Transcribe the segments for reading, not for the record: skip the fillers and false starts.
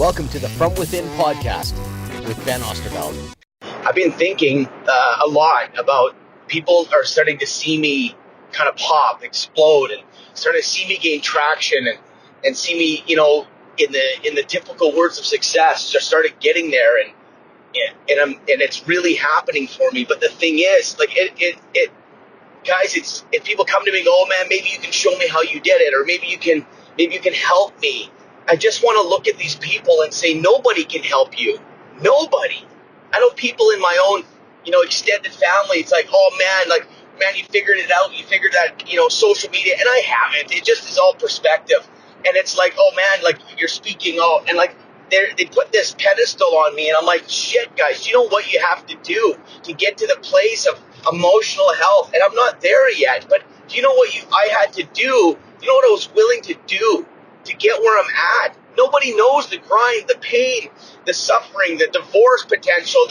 Welcome to the From Within podcast with Ben Osterveld. I've been thinking a lot about people are starting to see me kind of pop, explode, and starting to see me gain traction and see me, in the typical words of success, just started getting there and it's really happening for me. But the thing is, guys, if people come to me and go, oh man, maybe you can show me how you did it, or maybe you can help me. I just want to look at these people and say, nobody can help you. Nobody. I know people in my own, extended family. It's like, oh man, you figured it out. You figured that, social media, and I haven't. It just is all perspective. And it's like, oh man, like you're speaking out, and like they put this pedestal on me, and I'm like, shit, guys, you know what you have to do to get to the place of emotional health? And I'm not there yet, but do you know what I had to do? You know what I was willing to do to get where I'm at? Nobody knows the grind, the pain, the suffering, the divorce potential,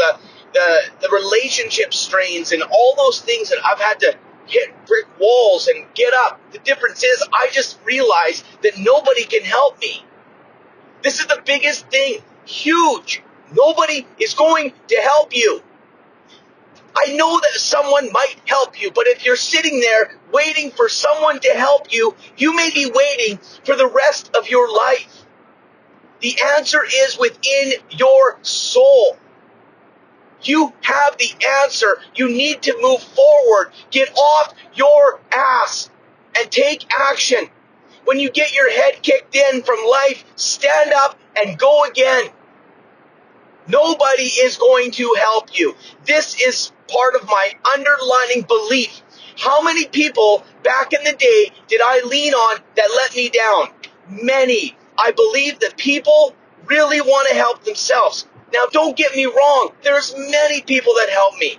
the relationship strains, and all those things that I've had to hit brick walls and get up. The difference is I just realized that nobody can help me. This is the biggest thing. Huge. Nobody is going to help you. I know that someone might help you, but if you're sitting there waiting for someone to help you, you may be waiting for the rest of your life. The answer is within your soul. You have the answer. You need to move forward. Get off your ass and take action. When you get your head kicked in from life, stand up and go again. Nobody is going to help you. This is part of my underlining belief. How many people back in the day did I lean on that let me down? Many. I believe that people really want to help themselves. Now, don't get me wrong. There's many people that help me.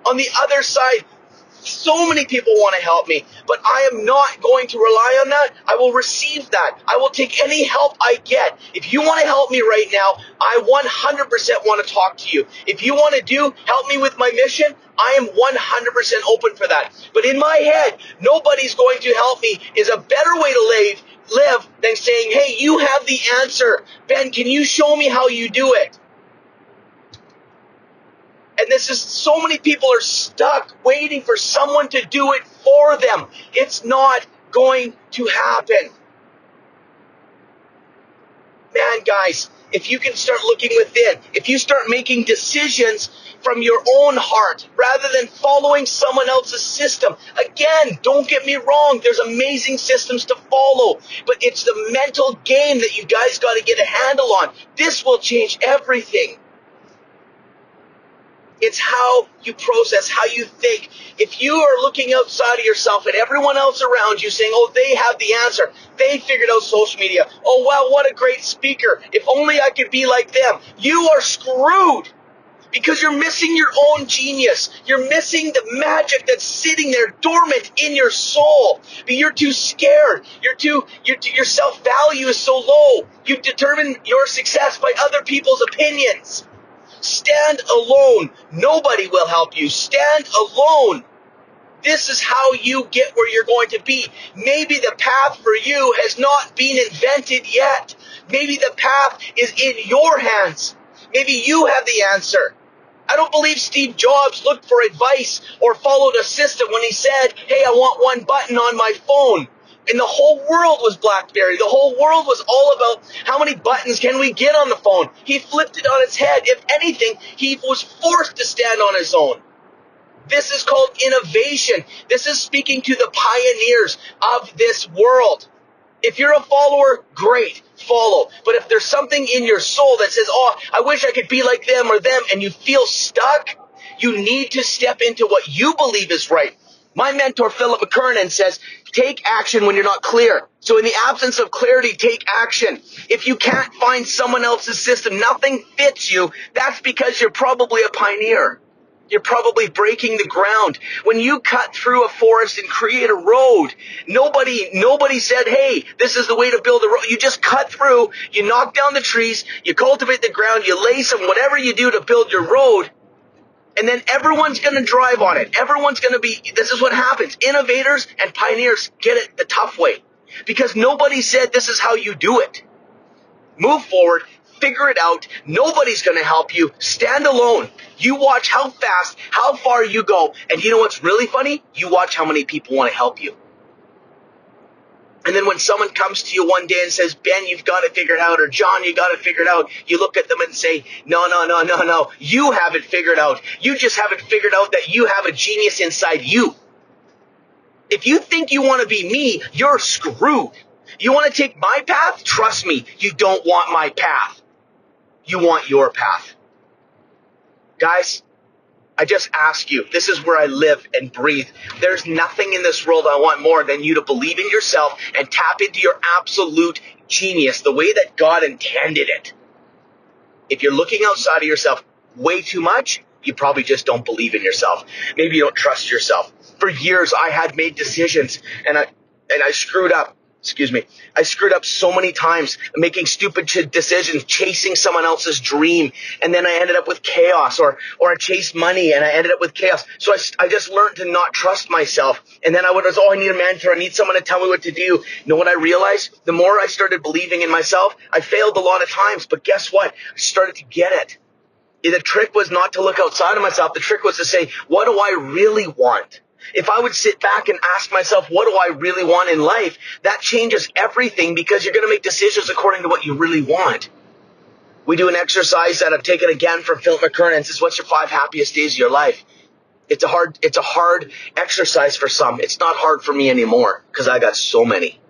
On the other side, so many people want to help me, but I am not going to rely on that. I will receive that. I will take any help I get. If you want to help me right now, I 100% want to talk to you. If you want to help me with my mission, I am 100% open for that. But in my head, nobody's going to help me is a better way to live than saying, hey, you have the answer. Ben, can you show me how you do it? And this is, so many people are stuck waiting for someone to do it for them. It's not going to happen. Man, guys, if you can start looking within, if you start making decisions from your own heart rather than following someone else's system. Again, don't get me wrong, there's amazing systems to follow, but it's the mental game that you guys got to get a handle on. This will change everything. It's how you process, how you think. If you are looking outside of yourself and everyone else around you saying, oh, they have the answer. They figured out social media. Oh, wow, what a great speaker. If only I could be like them. You are screwed because you're missing your own genius. You're missing the magic that's sitting there dormant in your soul. But you're too scared. Your self-value is so low. You determine your success by other people's opinions. Stand alone. Nobody will help you. Stand alone. This is how you get where you're going to be. Maybe the path for you has not been invented yet. Maybe the path is in your hands. Maybe you have the answer. I don't believe Steve Jobs looked for advice or followed a system when he said, hey, I want one button on my phone. And the whole world was BlackBerry. The whole world was all about how many buttons can we get on the phone. He flipped it on its head. If anything, he was forced to stand on his own. This is called innovation. This is speaking to the pioneers of this world. If you're a follower, great, follow. But if there's something in your soul that says, oh, I wish I could be like them or them, and you feel stuck, you need to step into what you believe is right. My mentor, Philip McKernan, says, take action when you're not clear. So in the absence of clarity, take action. If you can't find someone else's system, nothing fits you, that's because you're probably a pioneer. You're probably breaking the ground. When you cut through a forest and create a road, nobody said, hey, this is the way to build a road. You just cut through, you knock down the trees, you cultivate the ground, you lay some, whatever you do to build your road, and then everyone's going to drive on it. This is what happens. Innovators and pioneers get it the tough way because nobody said this is how you do it. Move forward, Figure it out. Nobody's going to help you. Stand alone. You watch how fast, how far you go. And you know what's really funny? You watch how many people want to help you. And then when someone comes to you one day and says, Ben, you've got to figure it out, or John, you got to figure it out, you look at them and say, no. You haven't figured out. You just haven't figured out that you have a genius inside you. If you think you want to be me, you're screwed. You want to take my path? Trust me, you don't want my path. You want your path. Guys, I just ask you, this is where I live and breathe. There's nothing in this world I want more than you to believe in yourself and tap into your absolute genius, the way that God intended it. If you're looking outside of yourself way too much, you probably just don't believe in yourself. Maybe you don't trust yourself. For years, I had made decisions and I screwed up. I screwed up so many times, making stupid decisions, chasing someone else's dream. And then I ended up with chaos, or I chased money and I ended up with chaos. So I just learned to not trust myself. And then I I need a mentor. I need someone to tell me what to do. You know what I realized? The more I started believing in myself, I failed a lot of times. But guess what? I started to get it. The trick was not to look outside of myself. The trick was to say, what do I really want? If I would sit back and ask myself, what do I really want in life? That changes everything, because you're going to make decisions according to what you really want. We do an exercise that I've taken again from Philip McKernan. It says, what's your 5 happiest days of your life? It's a hard exercise for some. It's not hard for me anymore because I got so many,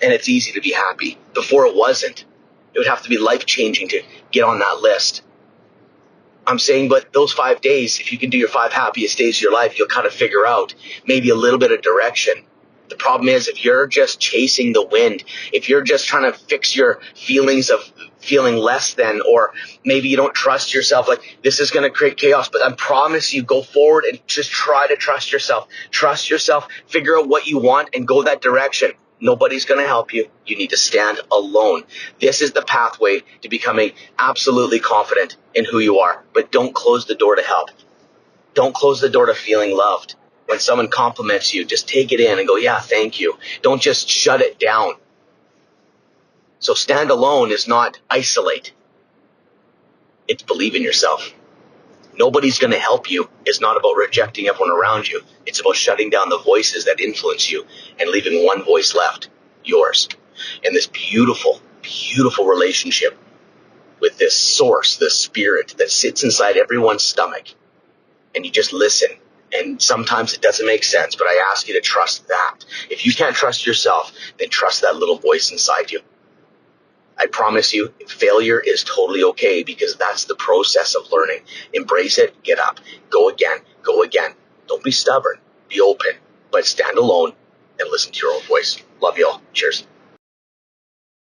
and it's easy to be happy. Before it wasn't. It would have to be life-changing to get on that list. I'm saying, but those 5 days, if you can do your 5 happiest days of your life, you'll kind of figure out maybe a little bit of direction. The problem is, if you're just chasing the wind, if you're just trying to fix your feelings of feeling less than, or maybe you don't trust yourself, like this is going to create chaos, but I promise you, go forward and just try to trust yourself. Trust yourself, figure out what you want and go that direction. Nobody's going to help you. You need to stand alone. This is the pathway to becoming absolutely confident in who you are. But don't close the door to help. Don't close the door to feeling loved. When someone compliments you, just take it in and go, yeah, thank you. Don't just shut it down. So stand alone is not isolate. It's believe in yourself. Nobody's going to help you. It's not about rejecting everyone around you. It's about shutting down the voices that influence you and leaving one voice left, yours. And this beautiful, beautiful relationship with this source, this spirit that sits inside everyone's stomach. And you just listen. And sometimes it doesn't make sense, but I ask you to trust that. If you can't trust yourself, then trust that little voice inside you. I promise you, failure is totally okay, because that's the process of learning. Embrace it, get up, go again, go again. Don't be stubborn, be open, but stand alone and listen to your own voice. Love you all. Cheers.